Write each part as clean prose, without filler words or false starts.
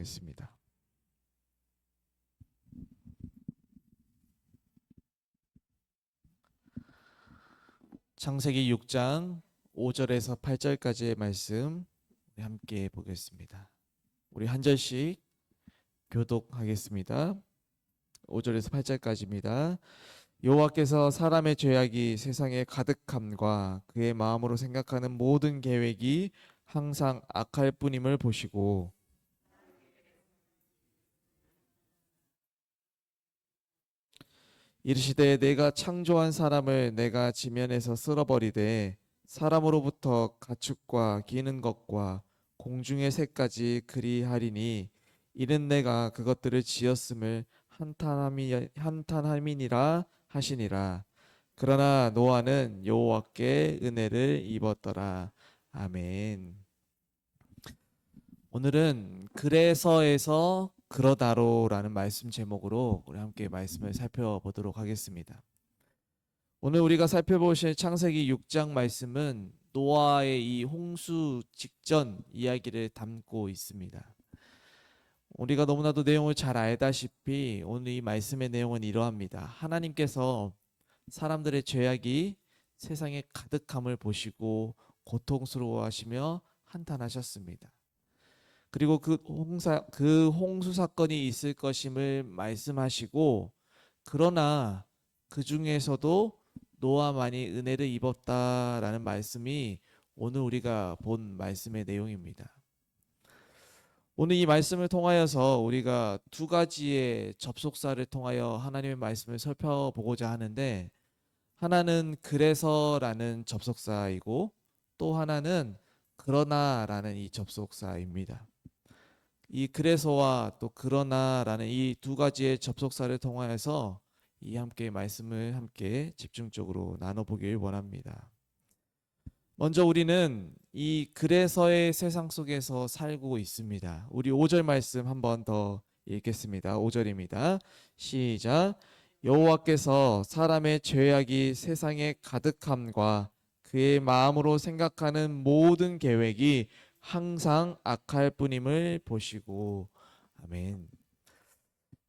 하겠습니다. 창세기 6장 5절에서 8절까지의 말씀 우리 함께 보겠습니다. 우리 한 절씩 교독하겠습니다. 5절에서 8절까지입니다. 여호와께서 사람의 죄악이 세상에 가득함과 그의 마음으로 생각하는 모든 계획이 항상 악할 뿐임을 보시고 이르시되 내가 창조한 사람을 내가 지면에서 쓸어버리되 사람으로부터 가축과 기는 것과 공중의 새까지 그리하리니 이는 내가 그것들을 지었음을 한탄함이니라 하시니라. 그러나 노아는 여호와께 은혜를 입었더라. 아멘. 오늘은 그래서에서 그러다로라는 말씀 제목으로 우리 함께 말씀을 살펴보도록 하겠습니다. 오늘 우리가 살펴보실 창세기 6장 말씀은 노아의 이 홍수 직전 이야기를 담고 있습니다. 우리가 너무나도 내용을 잘 알다시피 오늘 이 말씀의 내용은 이러합니다. 하나님께서 사람들의 죄악이 세상에 가득함을 보시고 고통스러워하시며 한탄하셨습니다. 그리고 그 홍수 사건이 있을 것임을 말씀하시고, 그러나 그 중에서도 노아만이 은혜를 입었다라는 말씀이 오늘 우리가 본 말씀의 내용입니다. 오늘 이 말씀을 통하여서 우리가 두 가지의 접속사를 통하여 하나님의 말씀을 살펴보고자 하는데, 하나는 그래서라는 접속사이고 또 하나는 그러나라는 이 접속사입니다. 이 그래서와 또 그러나라는 이 두 가지의 접속사를 통하여서 이 함께 말씀을 함께 집중적으로 나눠보길 원합니다. 먼저 우리는 이 그래서의 세상 속에서 살고 있습니다. 우리 5절 말씀 한 번 더 읽겠습니다. 5절입니다. 시작. 여호와께서 사람의 죄악이 세상에 가득함과 그의 마음으로 생각하는 모든 계획이 항상 악할 뿐임을 보시고. 아멘.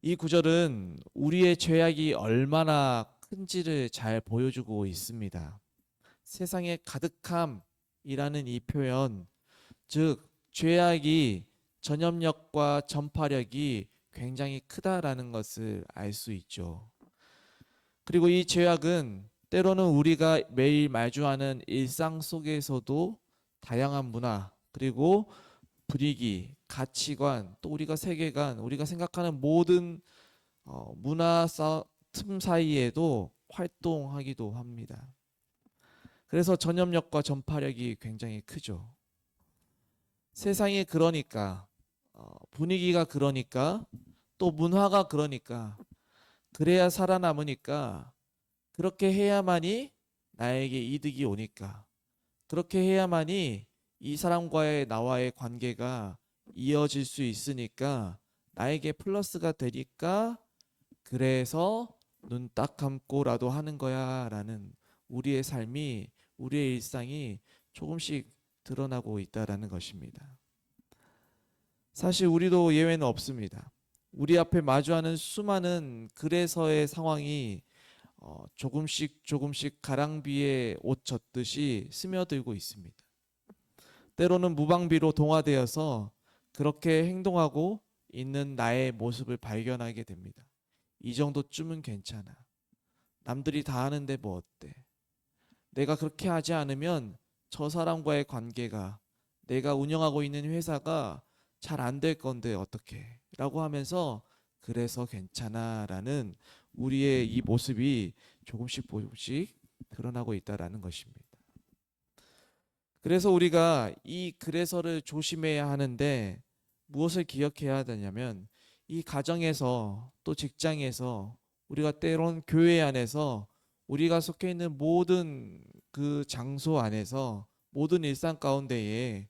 이 구절은 우리의 죄악이 얼마나 큰지를 잘 보여주고 있습니다. 세상에 가득함이라는 이 표현, 즉 죄악이 전염력과 전파력이 굉장히 크다라는 것을 알 수 있죠. 그리고 이 죄악은 때로는 우리가 매일 마주하는 일상 속에서도 다양한 문화, 그리고 분위기, 가치관, 또 우리가 세계관, 우리가 생각하는 모든 문화 틈 사이에도 활동하기도 합니다. 그래서 전염력과 전파력이 굉장히 크죠. 세상이 그러니까, 분위기가 그러니까, 또 문화가 그러니까, 그래야 살아남으니까, 그렇게 해야만이 나에게 이득이 오니까, 그렇게 해야만이 이 사람과의 나와의 관계가 이어질 수 있으니까, 나에게 플러스가 되니까, 그래서 눈 딱 감고라도 하는 거야 라는 우리의 삶이, 우리의 일상이 조금씩 드러나고 있다라는 것입니다. 사실 우리도 예외는 없습니다. 우리 앞에 마주하는 수많은 그래서의 상황이 조금씩 가랑비에 옷 젖듯이 스며들고 있습니다. 때로는 무방비로 동화되어서 그렇게 행동하고 있는 나의 모습을 발견하게 됩니다. 이 정도쯤은 괜찮아. 남들이 다 하는데 뭐 어때? 내가 그렇게 하지 않으면 저 사람과의 관계가, 내가 운영하고 있는 회사가 잘 안 될 건데 어떡해? 라고 하면서 그래서 괜찮아 라는 우리의 이 모습이 조금씩 드러나고 있다라는 것입니다. 그래서 우리가 이 그래서를 조심해야 하는데 무엇을 기억해야 되냐면, 이 가정에서 또 직장에서, 우리가 때론 교회 안에서, 우리가 속해 있는 모든 그 장소 안에서, 모든 일상 가운데에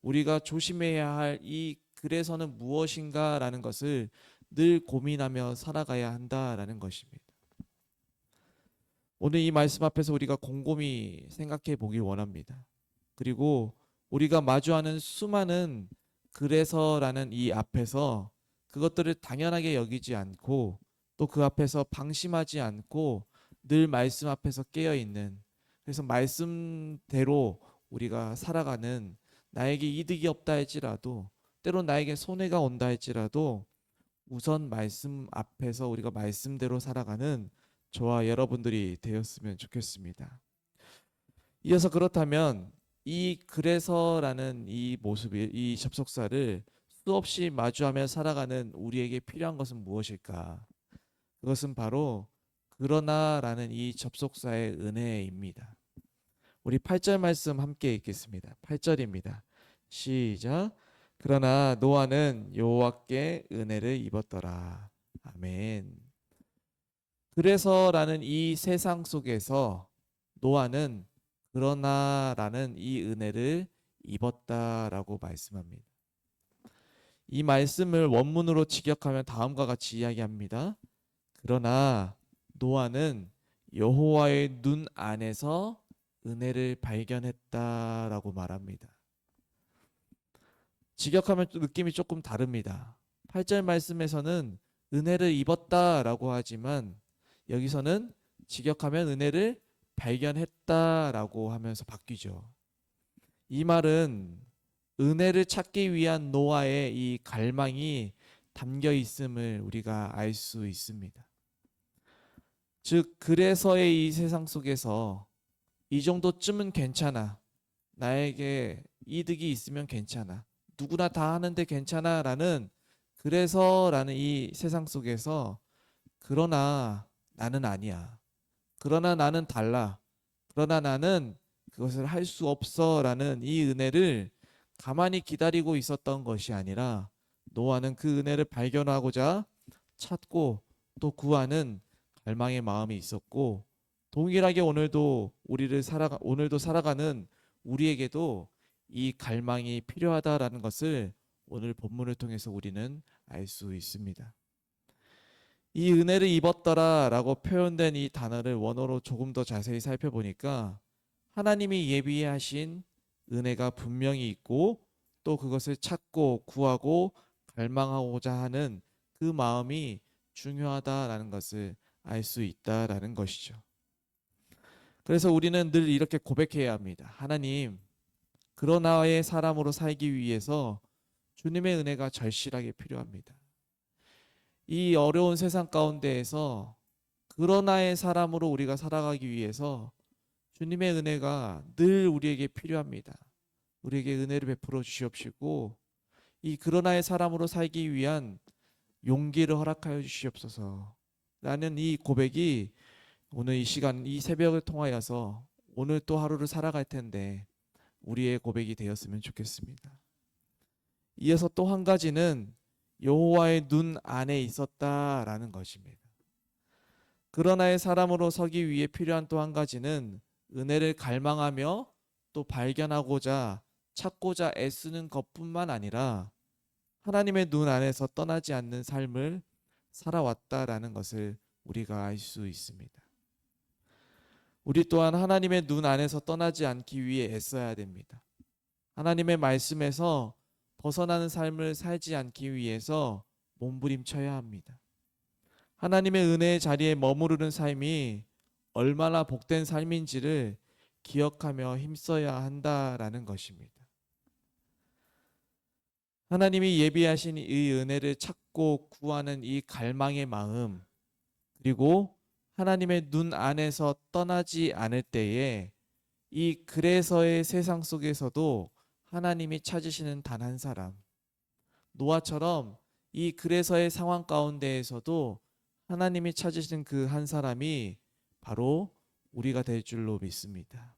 우리가 조심해야 할 이 그래서는 무엇인가라는 것을 늘 고민하며 살아가야 한다라는 것입니다. 오늘 이 말씀 앞에서 우리가 곰곰이 생각해 보길 원합니다. 그리고 우리가 마주하는 수많은 그래서라는 이 앞에서 그것들을 당연하게 여기지 않고 또 그 앞에서 방심하지 않고 늘 말씀 앞에서 깨어 있는, 그래서 말씀대로 우리가 살아가는, 나에게 이득이 없다 할지라도 때론 나에게 손해가 온다 할지라도 우선 말씀 앞에서 우리가 말씀대로 살아가는 저와 여러분들이 되었으면 좋겠습니다. 이어서 그렇다면 이 그래서라는 이 모습이, 이 접속사를 수없이 마주하며 살아가는 우리에게 필요한 것은 무엇일까? 그것은 바로 그러나라는 이 접속사의 은혜입니다. 우리 8절 말씀 함께 읽겠습니다. 8절입니다. 시작. 그러나 노아는 여호와께 은혜를 입었더라. 아멘. 그래서라는 이 세상 속에서 노아는 그러나라는 이 은혜를 입었다라고 말씀합니다. 이 말씀을 원문으로 직역하면 다음과 같이 이야기합니다. 그러나 노아는 여호와의 눈 안에서 은혜를 발견했다라고 말합니다. 직역하면 느낌이 조금 다릅니다. 8절 말씀에서는 은혜를 입었다라고 하지만 여기서는 직역하면 은혜를 발견했다라고 하면서 바뀌죠. 이 말은 은혜를 찾기 위한 노아의 이 갈망이 담겨 있음을 우리가 알 수 있습니다. 즉 그래서의 이 세상 속에서 이 정도쯤은 괜찮아, 나에게 이득이 있으면 괜찮아, 누구나 다 하는데 괜찮아라는, 그래서라는 이 세상 속에서 그러나 나는 아니야, 그러나 나는 달라, 그러나 나는 그것을 할 수 없어라는 이 은혜를 가만히 기다리고 있었던 것이 아니라 노아는 그 은혜를 발견하고자 찾고 또 구하는 갈망의 마음이 있었고, 동일하게 오늘도 살아가는 우리에게도 이 갈망이 필요하다라는 것을 오늘 본문을 통해서 우리는 알 수 있습니다. 이 은혜를 입었더라라고 표현된 이 단어를 원어로 조금 더 자세히 살펴보니까 하나님이 예비하신 은혜가 분명히 있고 또 그것을 찾고 구하고 갈망하고자 하는 그 마음이 중요하다라는 것을 알 수 있다라는 것이죠. 그래서 우리는 늘 이렇게 고백해야 합니다. 하나님, 그러나의 사람으로 살기 위해서 주님의 은혜가 절실하게 필요합니다. 이 어려운 세상 가운데에서 그러나의 사람으로 우리가 살아가기 위해서 주님의 은혜가 늘 우리에게 필요합니다. 우리에게 은혜를 베풀어 주시옵시고 이 그러나의 사람으로 살기 위한 용기를 허락하여 주시옵소서 라는 이 고백이 오늘 이 시간, 이 새벽을 통하여서 오늘 또 하루를 살아갈 텐데 우리의 고백이 되었으면 좋겠습니다. 이어서 또 한 가지는 여호와의 눈 안에 있었다라는 것입니다. 그러나의 사람으로 서기 위해 필요한 또 한 가지는 은혜를 갈망하며 또 발견하고자 찾고자 애쓰는 것뿐만 아니라 하나님의 눈 안에서 떠나지 않는 삶을 살아왔다라는 것을 우리가 알 수 있습니다. 우리 또한 하나님의 눈 안에서 떠나지 않기 위해 애써야 됩니다. 하나님의 말씀에서 벗어나는 삶을 살지 않기 위해서 몸부림쳐야 합니다. 하나님의 은혜의 자리에 머무르는 삶이 얼마나 복된 삶인지를 기억하며 힘써야 한다라는 것입니다. 하나님이 예비하신 이 은혜를 찾고 구하는 이 갈망의 마음, 그리고 하나님의 눈 안에서 떠나지 않을 때에 이 그래서의 세상 속에서도 하나님이 찾으시는 단 한 사람, 노아처럼 이 그래서의 상황 가운데에서도 하나님이 찾으시는 그 한 사람이 바로 우리가 될 줄로 믿습니다.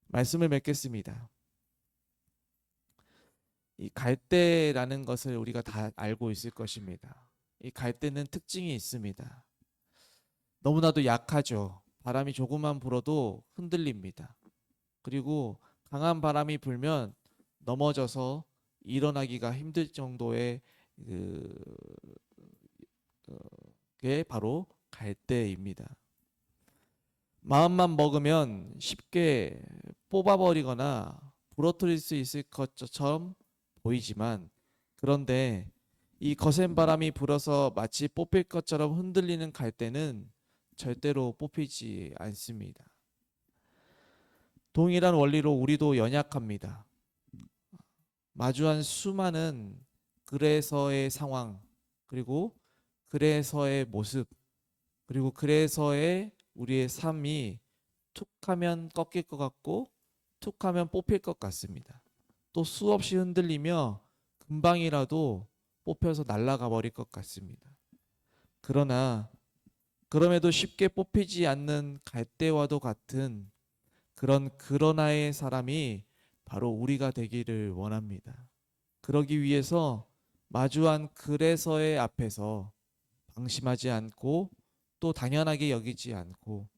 말씀을 맺겠습니다. 이 갈대라는 것을 우리가 다 알고 있을 것입니다. 이 갈대는 특징이 있습니다. 너무나도 약하죠. 바람이 조금만 불어도 흔들립니다. 그리고 강한 바람이 불면 넘어져서 일어나기가 힘들 정도의 그게 바로 갈대입니다. 마음만 먹으면 쉽게 뽑아버리거나 부러뜨릴 수 있을 것처럼 보이지만, 그런데 이 거센 바람이 불어서 마치 뽑힐 것처럼 흔들리는 갈대는 절대로 뽑히지 않습니다. 동일한 원리로 우리도 연약합니다. 마주한 수많은 그래서의 상황, 그리고 그래서의 모습, 그리고 그래서의 우리의 삶이 툭하면 꺾일 것 같고 툭하면 뽑힐 것 같습니다. 또 수없이 흔들리며 금방이라도 뽑혀서 날아가 버릴 것 같습니다. 그러나 그럼에도 쉽게 뽑히지 않는 갈대와도 같은 그러나의 사람이 바로 우리가 되기를 원합니다. 그러기 위해서 마주한 그래서의 앞에서 방심하지 않고 또 당연하게 여기지 않고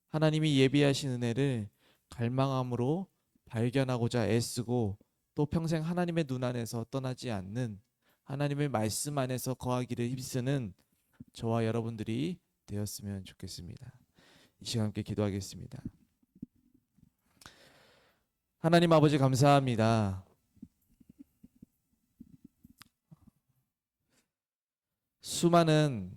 하나님이 예비하신 은혜를 갈망함으로 발견하고자 애쓰고 또 평생 하나님의 눈 안에서 떠나지 않는 하나님의 말씀 안에서 거하기를 힘쓰는 저와 여러분들이 되었으면 좋겠습니다. 이 시간 함께 기도하겠습니다. 하나님 아버지 감사합니다. 수많은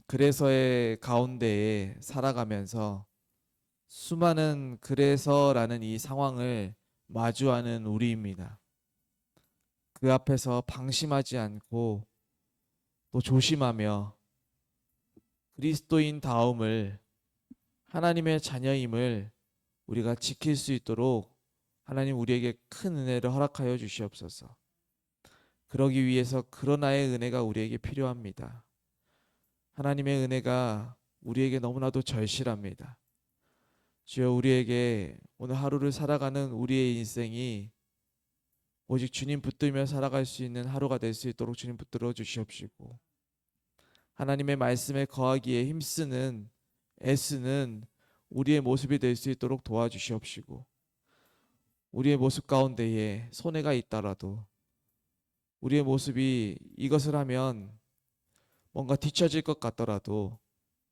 그래서의 가운데에 살아가면서 수많은 그래서라는 이 상황을 마주하는 우리입니다. 그 앞에서 방심하지 않고 또 조심하며 그리스도인 다움을 하나님의 자녀임을 우리가 지킬 수 있도록 하나님 우리에게 큰 은혜를 허락하여 주시옵소서. 그러기 위해서 그러나의 은혜가 우리에게 필요합니다. 하나님의 은혜가 우리에게 너무나도 절실합니다. 주여 우리에게 오늘 하루를 살아가는 우리의 인생이 오직 주님 붙들며 살아갈 수 있는 하루가 될 수 있도록 주님 붙들어 주시옵시고 하나님의 말씀에 거하기에 힘쓰는 애쓰는 우리의 모습이 될 수 있도록 도와주시옵시고 우리의 모습 가운데에 손해가 있더라도 우리의 모습이 이것을 하면 뭔가 뒤처질 것 같더라도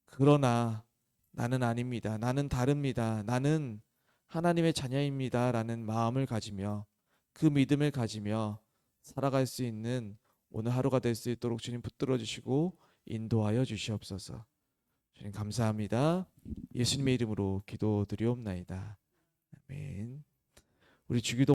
그러나 나는 아닙니다. 나는 다릅니다. 나는 하나님의 자녀입니다. 라는 마음을 가지며 그 믿음을 가지며 살아갈 수 있는 오늘 하루가 될 수 있도록 주님 붙들어 주시고 인도하여 주시옵소서. 주님 감사합니다. 예수님의 이름으로 기도드리옵나이다. 아멘. 우리 주기도